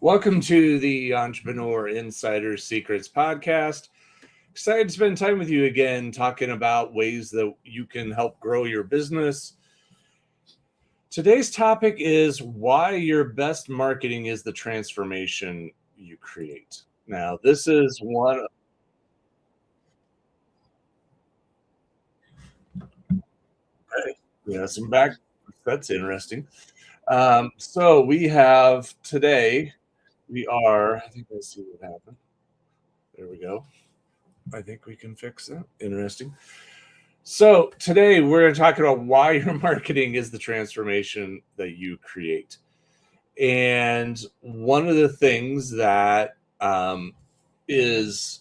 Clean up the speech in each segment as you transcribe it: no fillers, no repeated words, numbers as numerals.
Welcome to the Entrepreneur Insider Secrets podcast. Excited to spend time with you again, talking about ways that you can help grow your business. Today's topic is why your best marketing is the transformation you create. Now, this is one. Yes, I'm back. That's interesting. So we have today, I think I see what happened. There we go. I think we can fix that. Interesting. So today we're talking about why your marketing is the transformation that you create. And one of the things that is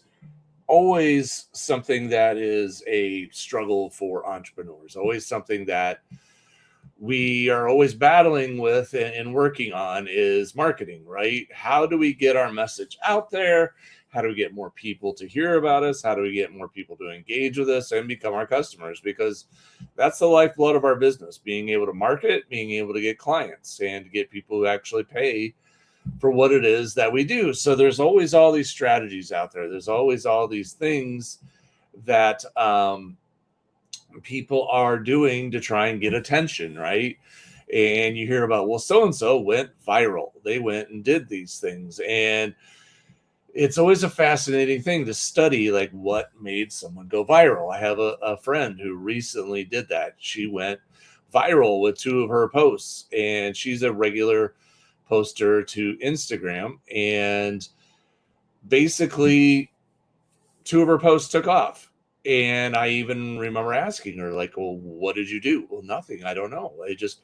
always something that is a struggle for entrepreneurs, always something that we are always battling with and working on is marketing, right? How do we get our message out there? How do we get more people to hear about us? How do we get more people to engage with us and become our customers? Because that's the lifeblood of our business, being able to market, being able to get clients and to get people who actually pay for what it is that we do. So there's always all these strategies out there. There's always all these things that people are doing to try and get attention, right? And you hear about, well, so and so went viral. They went and did these things. And it's always a fascinating thing to study, like what made someone go viral. I have a friend who recently did that. She went viral with two of her posts, and she's a regular poster to Instagram. And basically, two of her posts took off. And I even remember asking her, like, well, what did you do? Well, nothing. I don't know. I just,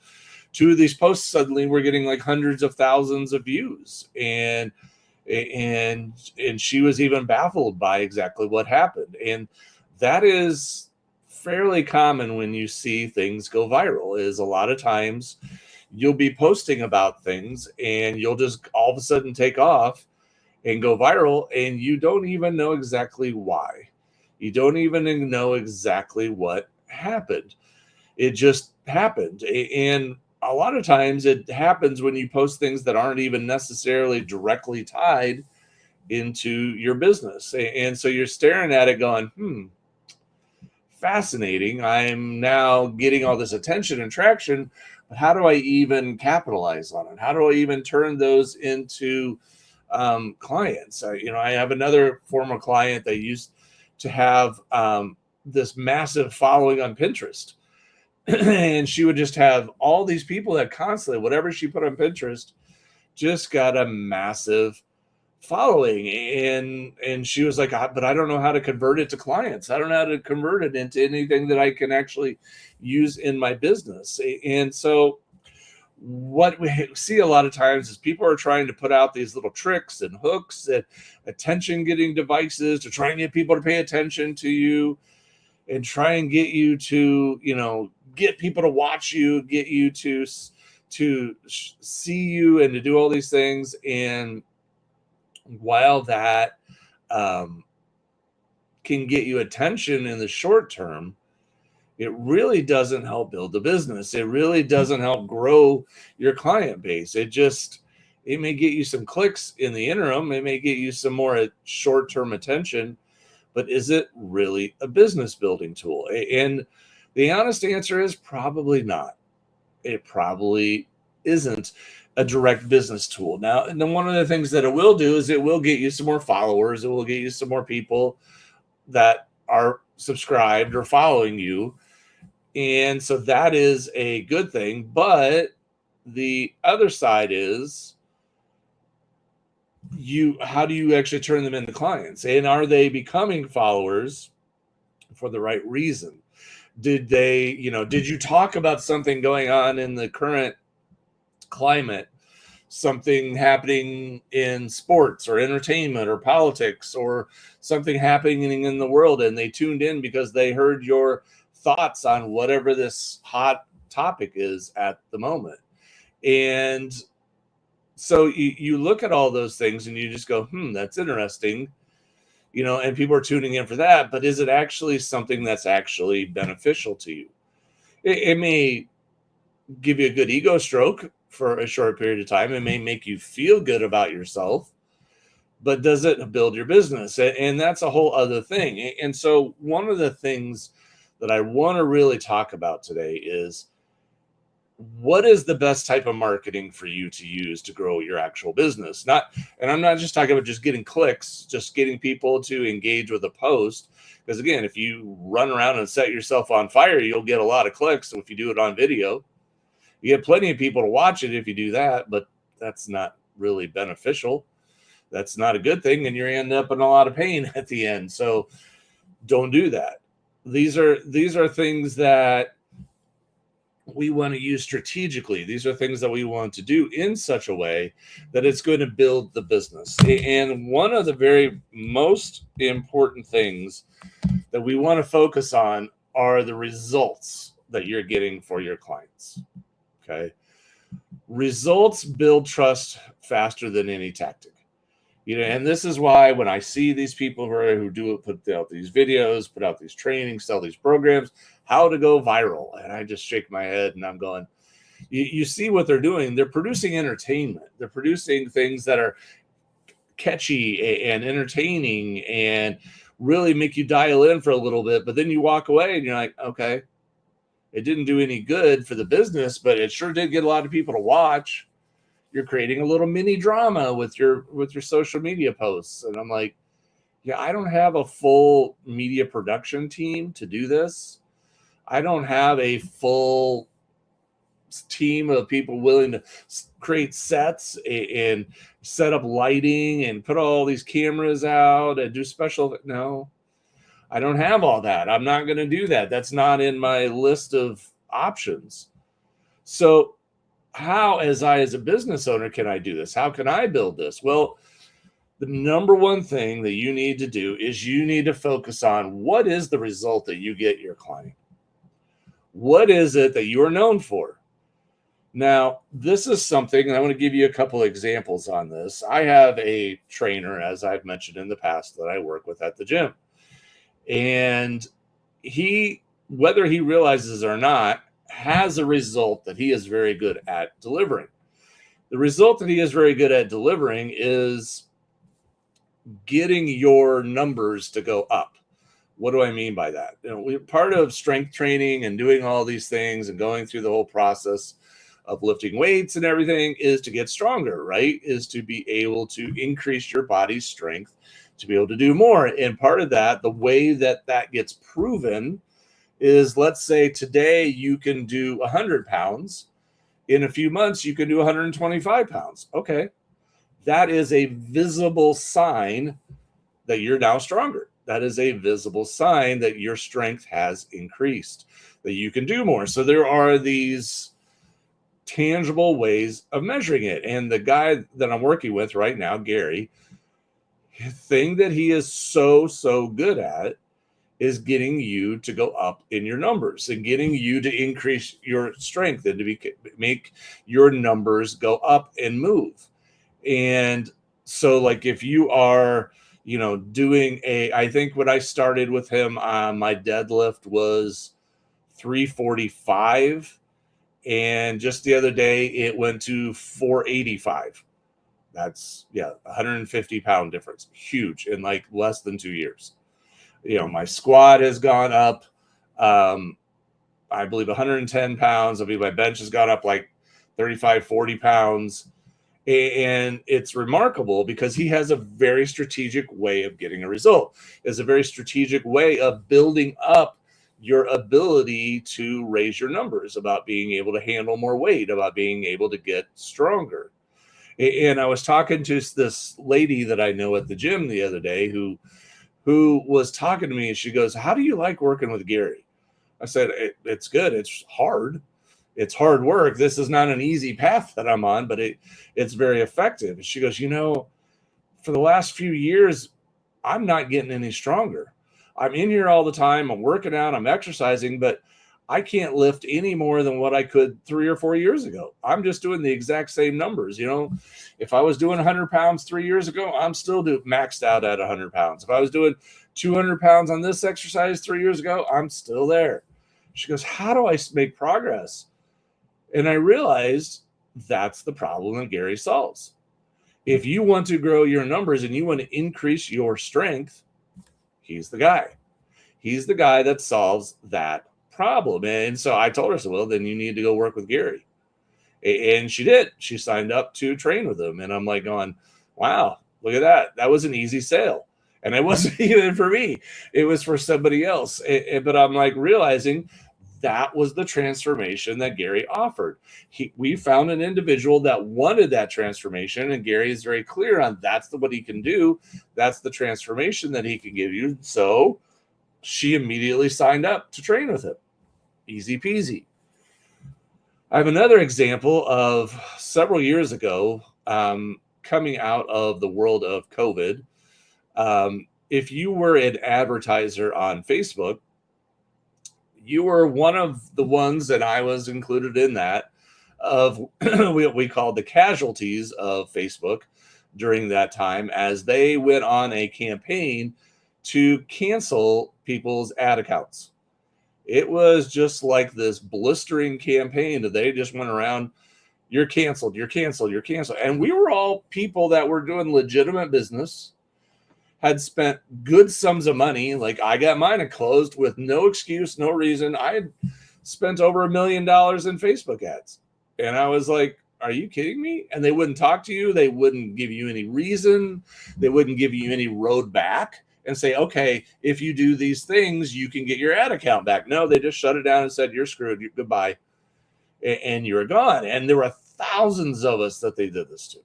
two of these posts suddenly were getting like hundreds of thousands of views. And she was even baffled by exactly what happened. And that is fairly common when you see things go viral, is a lot of times you'll be posting about things and you'll just all of a sudden take off and go viral, and you don't even know exactly why. You don't even know exactly what happened. It just happened. And a lot of times it happens when you post things that aren't even necessarily directly tied into your business. And so you're staring at it going, fascinating. I'm now getting all this attention and traction, but how do I even capitalize on it? How do I even turn those into clients? I have another former client that used to have this massive following on Pinterest. And she would just have all these people that constantly, whatever she put on Pinterest, just got a massive following. And she was like, but I don't know how to convert it to clients. I don't know how to convert it into anything that I can actually use in my business. And so what we see a lot of times is people are trying to put out these little tricks and hooks and attention getting devices to try and get people to pay attention to you and try and get you to, get people to watch you, get you to see you and to do all these things. And while that can get you attention in the short term, it really doesn't help build the business. It really doesn't help grow your client base. It may get you some clicks in the interim. It may get you some more short-term attention, but is it really a business building tool? And the honest answer is probably not. It probably isn't a direct business tool. Now, and then one of the things that it will do is it will get you some more followers. It will get you some more people that are subscribed or following you. And so that is a good thing. But the other side is how do you actually turn them into clients? And are they becoming followers for the right reason? Did you talk about something going on in the current climate, something happening in sports or entertainment or politics or something happening in the world, and they tuned in because they heard your thoughts on whatever this hot topic is at the moment? And so you look at all those things and you just go, that's interesting, and people are tuning in for that, but is it actually something that's actually beneficial to you? It may give you a good ego stroke. for a short period of time. It may make you feel good about yourself, but does it build your business? And that's a whole other thing. And so one of the things that I want to really talk about today is, what is the best type of marketing for you to use to grow your actual business? And I'm not just talking about just getting clicks, just getting people to engage with a post. Because again, if you run around and set yourself on fire, you'll get a lot of clicks. So if you do it on video, you get plenty of people to watch it if you do that, but that's not really beneficial. That's not a good thing, and you end up in a lot of pain at the end. So don't do that. These are things that we want to use strategically. These are things that we want to do in such a way that it's going to build the business. And one of the very most important things that we want to focus on are the results that you're getting for your clients. Okay. Results build trust faster than any tactic. And this is why when I see these people who put out these videos, put out these trainings, sell these programs, how to go viral, and I just shake my head and I'm going, you see what they're doing. They're producing entertainment. They're producing things that are catchy and entertaining and really make you dial in for a little bit. But then you walk away and you're like, okay, it didn't do any good for the business, but it sure did get a lot of people to watch. You're creating a little mini drama with your social media posts. And I'm like, yeah, I don't have a full media production team to do this. I don't have a full team of people willing to create sets and set up lighting and put all these cameras out and do special. No, I don't have all that. I'm not going to do that. That's not in my list of options. So how, as a business owner, can I do this? How can I build this? Well, the number one thing that you need to do is you need to focus on, what is the result that you get your client? What is it that you are known for? Now, this is something, and I want to give you a couple of examples on this. I have a trainer, as I've mentioned in the past, that I work with at the gym. And he, whether he realizes it or not, has a result that he is very good at delivering. The result that he is very good at delivering is getting your numbers to go up. What do I mean by that? We're part of strength training and doing all these things and going through the whole process of lifting weights and everything is to get stronger, right? Is to be able to increase your body's strength to be able to do more. And part of that, the way that gets proven is, let's say today you can do 100 pounds. In a few months, you can do 125 pounds. Okay. That is a visible sign that you're now stronger. That is a visible sign that your strength has increased, that you can do more. So there are these tangible ways of measuring it. And the guy that I'm working with right now, Gary, the thing that he is so good at is getting you to go up in your numbers and getting you to increase your strength and to make your numbers go up and move. And so, like, if you are, doing I think when I started with him, my deadlift was 345. And just the other day, it went to 485. That's 150 pound difference. Huge in like less than 2 years. My squat has gone up, I believe 110 pounds. I mean, my bench has gone up like 35, 40 pounds. And it's remarkable because he has a very strategic way of getting a result. It's a very strategic way of building up your ability to raise your numbers, about being able to handle more weight, about being able to get stronger. And I was talking to this lady that I know at the gym the other day who was talking to me, and she goes, "How do you like working with Gary?" I said, it's good. It's hard. It's hard work. This is not an easy path that I'm on, but it's very effective. And she goes, for the last few years, I'm not getting any stronger. I'm in here all the time. I'm working out. I'm exercising, but I can't lift any more than what I could 3 or 4 years ago. I'm just doing the exact same numbers. If I was doing 100 pounds 3 years ago, I'm still maxed out at 100 pounds. If I was doing 200 pounds on this exercise 3 years ago, I'm still there. She goes, "How do I make progress?" And I realized that's the problem that Gary solves. If you want to grow your numbers and you want to increase your strength, he's the guy. He's the guy that solves that problem. And so I told her, so, well, then you need to go work with Gary. And she did. She signed up to train with him. And I'm like going, wow, look at that. That was an easy sale. And it wasn't even for me. It was for somebody else. But I'm like realizing that was the transformation that Gary offered. We found an individual that wanted that transformation. And Gary is very clear on that's what he can do. That's the transformation that he can give you. So she immediately signed up to train with him. Easy peasy. I have another example of several years ago, coming out of the world of COVID. If you were an advertiser on Facebook, you were one of the ones, and I was included in that, of what we called the casualties of Facebook during that time, as they went on a campaign to cancel people's ad accounts. It was just like this blistering campaign that they just went around, you're canceled, you're canceled, you're canceled. And we were all people that were doing legitimate business, had spent good sums of money. Like I got mine closed with no excuse, no reason. I had spent over $1 million in Facebook ads. And I was like, are you kidding me? And they wouldn't talk to you. They wouldn't give you any reason. They wouldn't give you any road back and say, okay, if you do these things, you can get your ad account back. No, they just shut it down and said, you're screwed. Goodbye. And you're gone. And there were thousands of us that they did this to.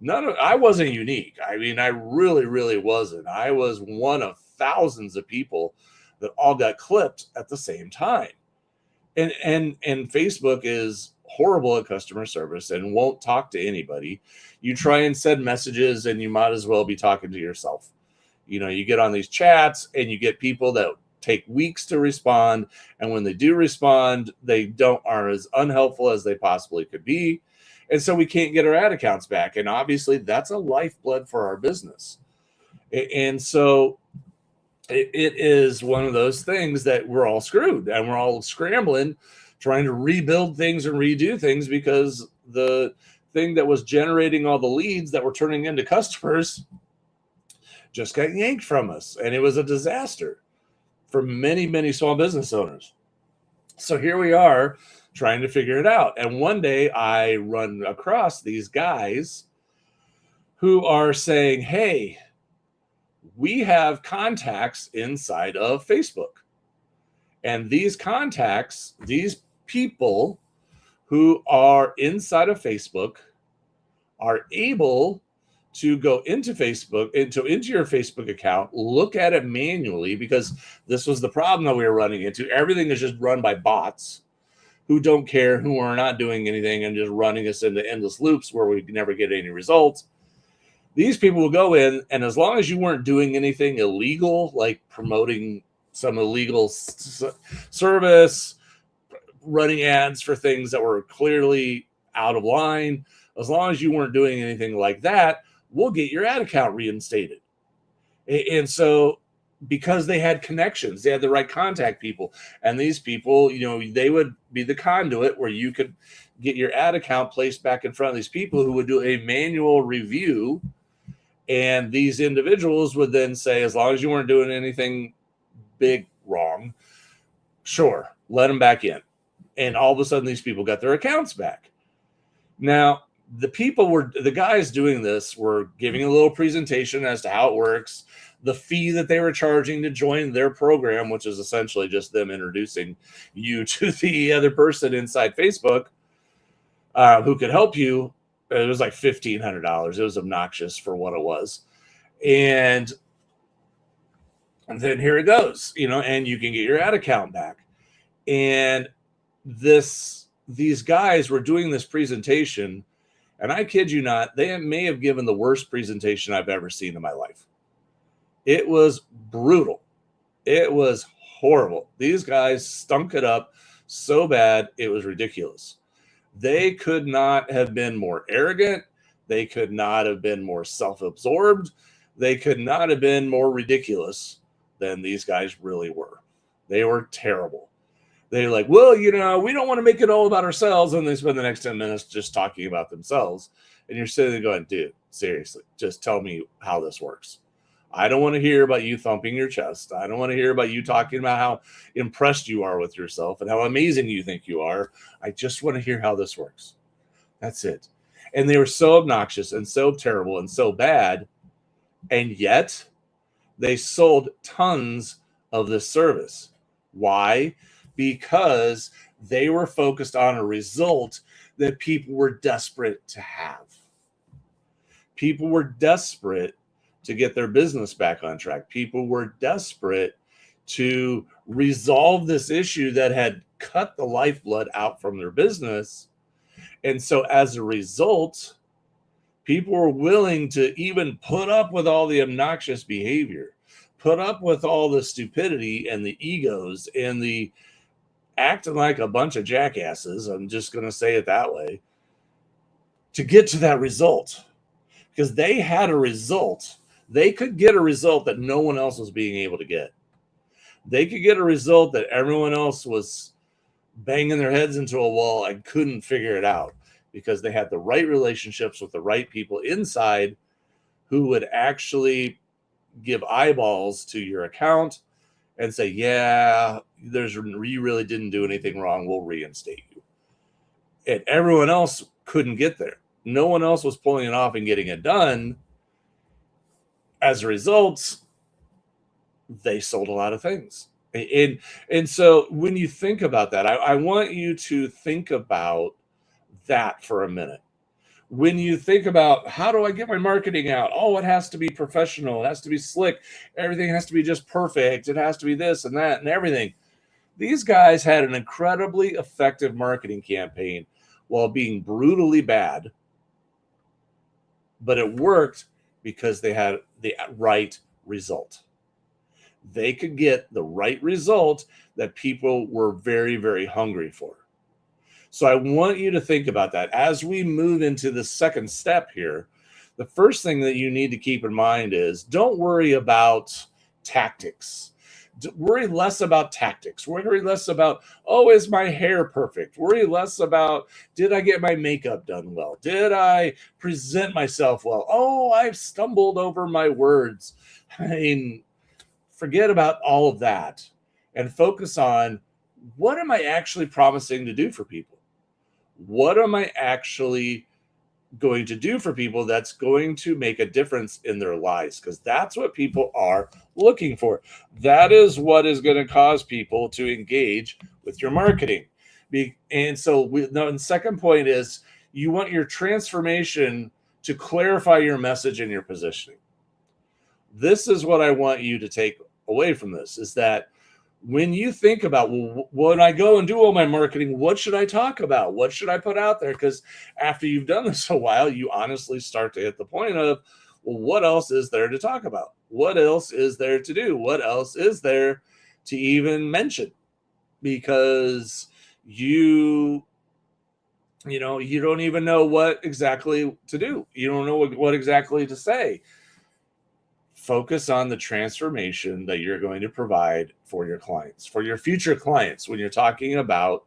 I wasn't unique. I mean, I really, really wasn't. I was one of thousands of people that all got clipped at the same time. And Facebook is horrible at customer service and won't talk to anybody. You try and send messages and you might as well be talking to yourself. You know, you get on these chats and you get people that take weeks to respond. And when they do respond, they are as unhelpful as they possibly could be. And so we can't get our ad accounts back. And obviously that's a lifeblood for our business. And so it is one of those things that we're all screwed and we're all scrambling, trying to rebuild things and redo things because the thing that was generating all the leads that were turning into customers just got yanked from us. And it was a disaster for many, many small business owners. So here we are trying to figure it out. And one day I run across these guys who are saying, hey, we have contacts inside of Facebook. And these contacts, these people who are inside of Facebook are able to go into Facebook, into your Facebook account, look at it manually, because this was the problem that we were running into. Everything is just run by bots who don't care, who are not doing anything and just running us into endless loops where we never get any results. These people will go in, and as long as you weren't doing anything illegal, like promoting some illegal service, running ads for things that were clearly out of line, as long as you weren't doing anything like that, we'll get your ad account reinstated. And so because they had connections, they had the right contact people, and these people, you know, they would be the conduit where you could get your ad account placed back in front of these people who would do a manual review. And these individuals would then say, as long as you weren't doing anything big wrong, sure, let them back in. And all of a sudden, these people got their accounts back. Now, the guys doing this were giving a little presentation as to how it works, the fee that they were charging to join their program, which is essentially just them introducing you to the other person inside Facebook who could help you. It was like $1,500. It was obnoxious for what it was. And then here it goes, you know, and you can get your ad account back. And these guys were doing this presentation, and I kid you not, they may have given the worst presentation I've ever seen in my life. It was brutal. It was horrible. These guys stunk it up so bad, it was ridiculous. They could not have been more arrogant. They could not have been more self-absorbed. They could not have been more ridiculous than these guys really were. They were terrible. They're like, well, we don't want to make it all about ourselves. And they spend the next 10 minutes just talking about themselves. And you're sitting there going, dude, seriously, just tell me how this works. I don't want to hear about you thumping your chest. I don't want to hear about you talking about how impressed you are with yourself and how amazing you think you are. I just want to hear how this works. That's it. And they were so obnoxious and so terrible and so bad. And yet they sold tons of this service. Why? Because they were focused on a result that people were desperate to have. People were desperate to get their business back on track. People were desperate to resolve this issue that had cut the lifeblood out from their business. And so as a result, people were willing to even put up with all the obnoxious behavior, put up with all the stupidity and the egos and the acting like a bunch of jackasses, I'm just going to say it that way, to get to that result. Because they had a result. They could get a result that no one else was being able to get. They could get a result that everyone else was banging their heads into a wall and couldn't figure it out, because they had the right relationships with the right people inside who would actually give eyeballs to your account and say, yeah, you really didn't do anything wrong. We'll reinstate you. And everyone else couldn't get there. No one else was pulling it off and getting it done. As a result, they sold a lot of things. And so when you think about that, I want you to think about that for a minute. When you think about, how do I get my marketing out? Oh, it has to be professional. It has to be slick. Everything has to be just perfect. It has to be this and that and everything. These guys had an incredibly effective marketing campaign while being brutally bad, but it worked because they had the right result. They could get the right result that people were very, very hungry for. So I want you to think about that. As we move into the second step here, the first thing that you need to keep in mind is, don't worry about tactics. Worry less about tactics. Worry less about, oh, is my hair perfect? Worry less about, did I get my makeup done well? Did I present myself well? Oh, I've stumbled over my words. I mean, forget about all of that and focus on, what am I actually promising to do for people? What am I actually going to do for people that's going to make a difference in their lives? Because that's what people are looking for. That is what is going to cause people to engage with your marketing. And so the second point is, you want your transformation to clarify your message and your positioning. This is what I want you to take away from this, is that when you think about, well, when I go and do all my marketing, what should I talk about? What should I put out there? Because after you've done this a while, you honestly start to hit the point of, well, what else is there to talk about? What else is there to do? What else is there to even mention? Because you don't even know what exactly to do. You don't know what exactly to say. Focus on the transformation that you're going to provide for your clients, for your future clients. When you're talking about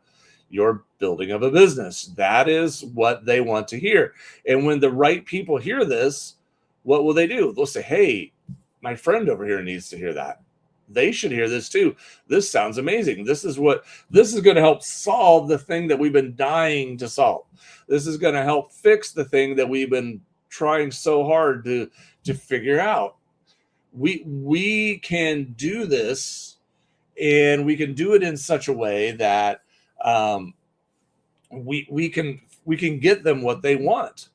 your building of a business, that is what they want to hear. And when the right people hear this, what will they do? They'll say, hey, my friend over here needs to hear that. They should hear this too. This sounds amazing. This is going to help solve the thing that we've been dying to solve. This is going to help fix the thing that we've been trying so hard to figure out. We can do this, and we can do it in such a way that we can get them what they want.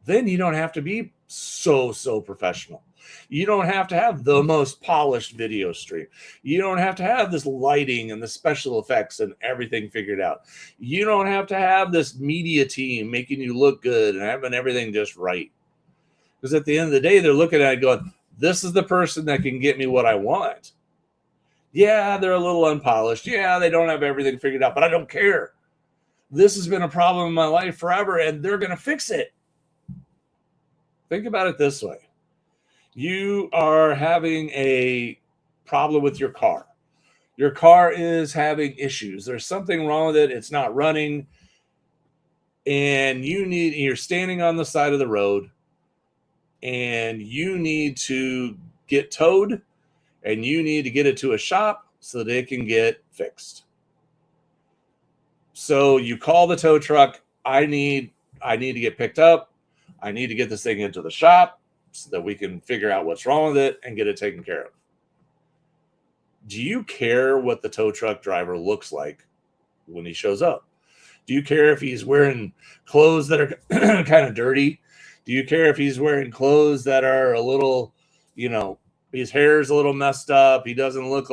Then you don't have to be so professional. You don't have to have the most polished video stream. You don't have to have this lighting and the special effects and everything figured out. You don't have to have this media team making you look good and having everything just right. Because at the end of the day, they're looking at it going, this is the person that can get me what I want. Yeah, they're a little unpolished. Yeah, they don't have everything figured out, but I don't care. This has been a problem in my life forever, and they're going to fix it. Think about it this way. You are having a problem with your car. Your car is having issues. There's something wrong with it. It's not running. And you're standing on the side of the road and you need to get towed and you need to get it to a shop so that it can get fixed. So you call the tow truck. I need to get picked up. I need to get this thing into the shop so that we can figure out what's wrong with it and get it taken care of. Do you care what the tow truck driver looks like when he shows up? Do you care if he's wearing clothes that are kind of dirty? Do you care if he's wearing clothes that are a little, his hair's a little messed up? He doesn't look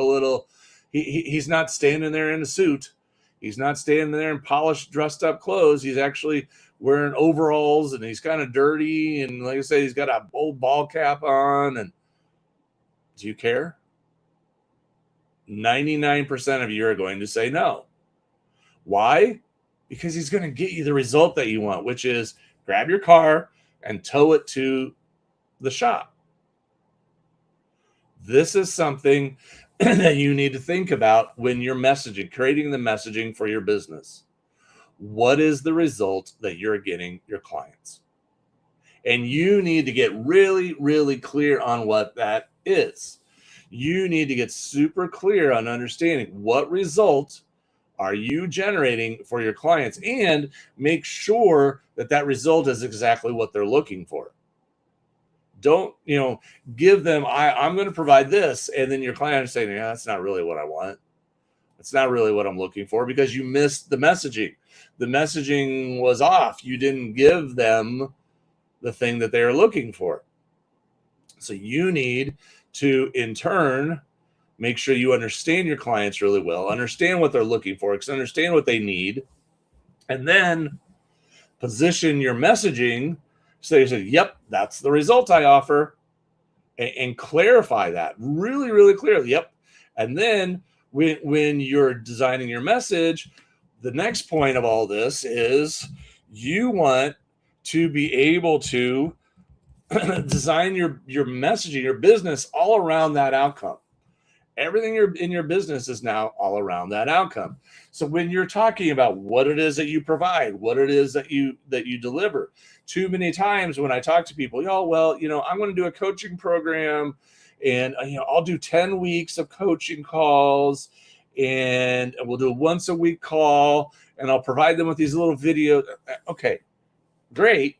he's not standing there in a suit. He's not standing there in polished, dressed up clothes. He's actually wearing overalls and he's kind of dirty. And like I say, he's got a old ball cap on. And do you care? 99% of you are going to say no. Why? Because he's going to get you the result that you want, which is grab your car and tow it to the shop. This is something that you need to think about when you're messaging, creating the messaging for your business. What is the result that you're getting your clients? And you need to get really, really clear on what that is. You need to get super clear on understanding what result are you generating for your clients and make sure that that result is exactly what they're looking for. Don't, give them, I'm going to provide this. And then your client is saying, yeah, that's not really what I want. That's not really what I'm looking for because you missed the messaging. The messaging was off. You didn't give them the thing that they are looking for. So you need to, in turn, make sure you understand your clients really well, understand what they're looking for, understand what they need, and then position your messaging so you say, yep, that's the result I offer, and clarify that really, really clearly. Yep. And then when you're designing your message, the next point of all this is you want to be able to design your messaging, your business all around that outcome. Everything in your business is now all around that outcome. So when you're talking about what it is that you provide, what it is that you deliver, too many times when I talk to people, I'm going to do a coaching program and I'll do 10 weeks of coaching calls and we'll do a once a week call and I'll provide them with these little videos. Okay, great.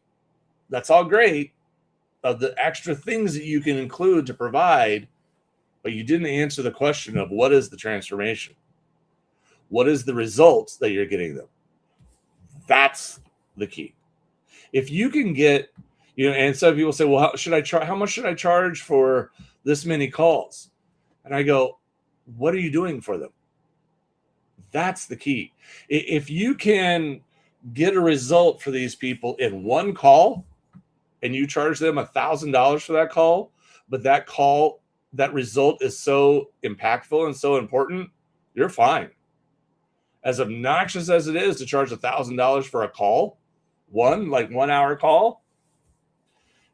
That's all great. Of the extra things that you can include to provide, but you didn't answer the question of what is the transformation? What is the results that you're getting them? That's the key. If you can get, and some people say, well, how much should I charge for this many calls? And I go, what are you doing for them? That's the key. If you can get a result for these people in one call and you charge them $1,000 for that call, but that result is so impactful and so important, you're fine. As obnoxious as it is to charge $1,000 for a call, 1 hour call,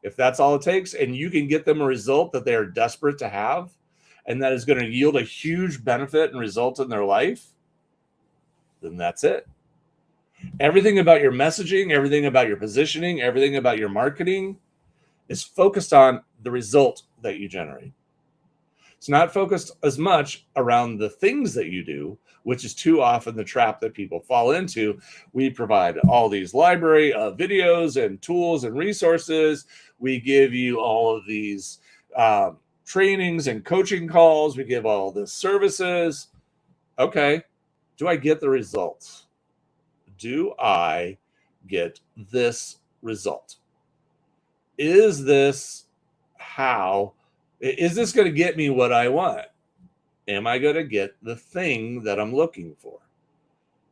if that's all it takes, and you can get them a result that they are desperate to have, and that is going to yield a huge benefit and result in their life, then that's it. Everything about your messaging, everything about your positioning, everything about your marketing is focused on the result that you generate. It's not focused as much around the things that you do, which is too often the trap that people fall into. We provide all these library of videos and tools and resources. We give you all of these trainings and coaching calls. We give all the services. Okay, do I get the results? Do I get this result? Is this going to get me what I want? Am I going to get the thing that I'm looking for?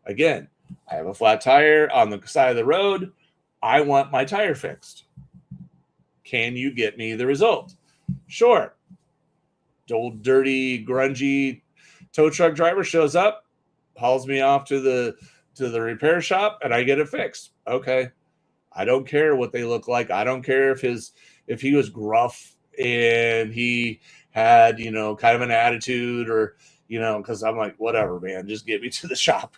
Again, I have a flat tire on the side of the road. I want my tire fixed. Can you get me the result? Sure. Old, dirty, grungy tow truck driver shows up, hauls me off to the repair shop, and I get it fixed. Okay. I don't care what they look like. I don't care if he was gruff and he had, kind of an attitude, or, because I'm like, whatever, man, just get me to the shop.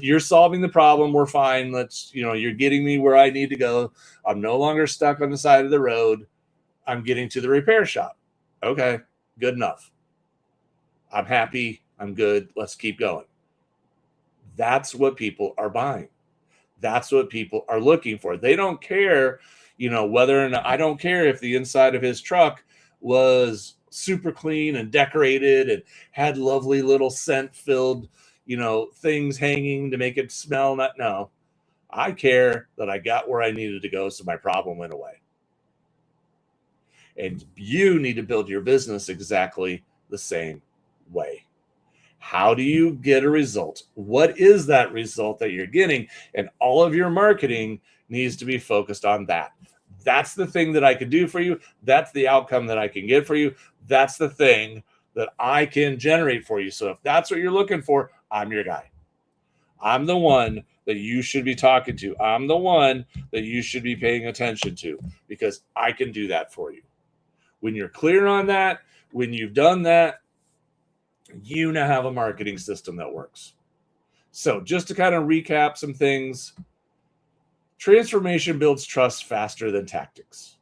You're solving the problem. We're fine. You're getting me where I need to go. I'm no longer stuck on the side of the road. I'm getting to the repair shop. Okay, good enough. I'm happy. I'm good. Let's keep going. That's what people are buying. That's what people are looking for. They don't care, whether or not, I don't care if the inside of his truck was super clean and decorated and had lovely little scent filled, things hanging to make it smell. No, I care that I got where I needed to go. So my problem went away. And you need to build your business exactly the same way. How do you get a result? What is that result that you're getting? And all of your marketing needs to be focused on that. That's the thing that I can do for you. That's the outcome that I can get for you. That's the thing that I can generate for you. So if that's what you're looking for, I'm your guy. I'm the one that you should be talking to. I'm the one that you should be paying attention to, because I can do that for you. When you're clear on that, when you've done that, you now have a marketing system that works. So just to kind of recap some things, transformation builds trust faster than tactics.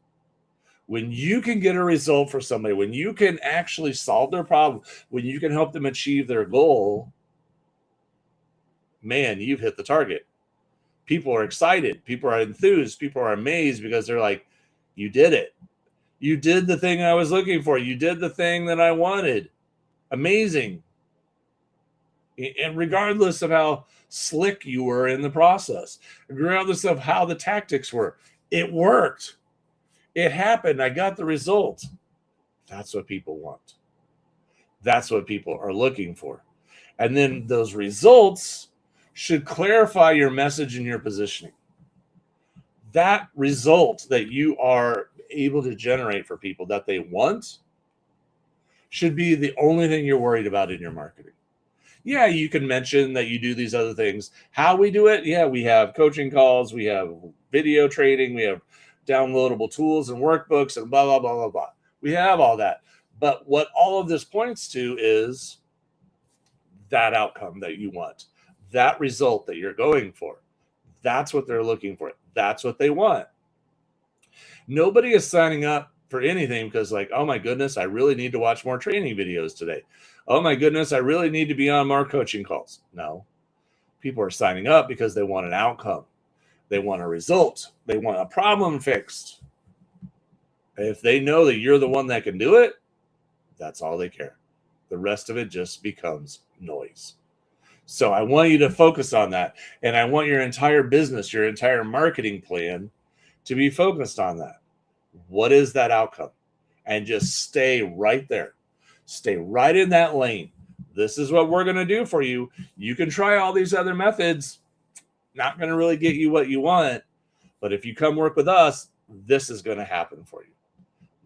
When you can get a result for somebody, when you can actually solve their problem, when you can help them achieve their goal, man, you've hit the target. People are excited. People are enthused. People are amazed because they're like, you did it. You did the thing I was looking for. You did the thing that I wanted. Amazing. And regardless of how slick you were in the process, regardless of how the tactics were, it worked. It happened. I got the result. That's what people want. That's what people are looking for. And then those results should clarify your message and your positioning. That result that you are able to generate for people that they want should be the only thing you're worried about in your marketing. Yeah, you can mention that you do these other things. How we do it? Yeah, we have coaching calls, we have video trading, we have downloadable tools and workbooks and blah, blah, blah, blah, blah. We have all that. But what all of this points to is that outcome that you want, that result that you're going for. That's what they're looking for. That's what they want. Nobody is signing up for anything because like, oh my goodness, I really need to watch more training videos today. Oh my goodness, I really need to be on more coaching calls. No, people are signing up because they want an outcome. They want a result. They want a problem fixed. If they know that you're the one that can do it, that's all they care. The rest of it just becomes noise. So I want you to focus on that. And I want your entire business, your entire marketing plan to be focused on that. What is that outcome? And just stay right there. Stay right in that lane. This is what we're going to do for you. You can try all these other methods. Not going to really get you what you want. But if you come work with us, this is going to happen for you.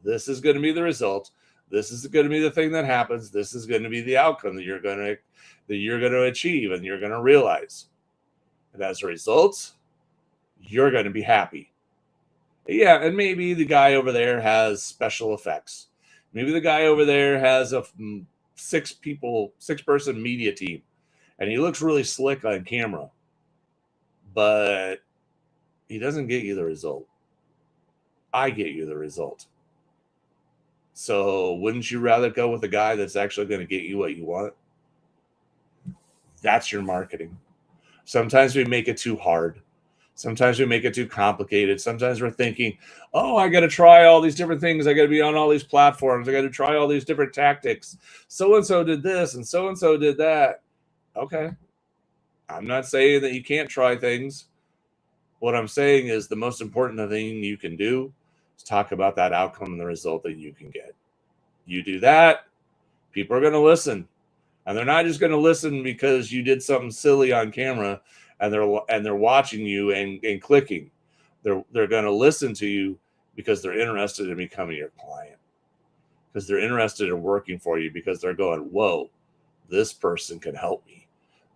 This is going to be the result. This is going to be the thing that happens. This is going to be the outcome that you're going to achieve and you're going to realize. And as a result, you're going to be happy. Yeah, and maybe the guy over there has special effects. Maybe the guy over there has a 6-person media team, and he looks really slick on camera, but he doesn't get you the result. I get you the result. So wouldn't you rather go with a guy that's actually going to get you what you want? That's your marketing. Sometimes we make it too hard. Sometimes we make it too complicated. Sometimes we're thinking, oh, I got to try all these different things. I got to be on all these platforms. I got to try all these different tactics. So-and-so did this and so-and-so did that. Okay. I'm not saying that you can't try things. What I'm saying is the most important thing you can do is talk about that outcome and the result that you can get. You do that, people are going to listen. And they're not just going to listen because you did something silly on camera and they're watching you and clicking. They're going to listen to you because they're interested in becoming your client. Because they're interested in working for you, because they're going, whoa, this person can help me.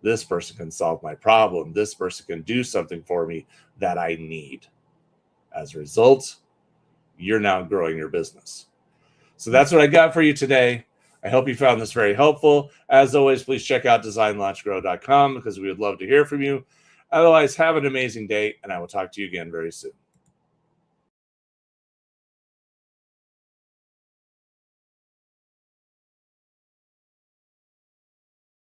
This person can solve my problem. This person can do something for me that I need. As a result, you're now growing your business. So that's what I got for you today. I hope you found this very helpful. As always, please check out designlaunchgrow.com because we would love to hear from you. Otherwise, have an amazing day, and I will talk to you again very soon.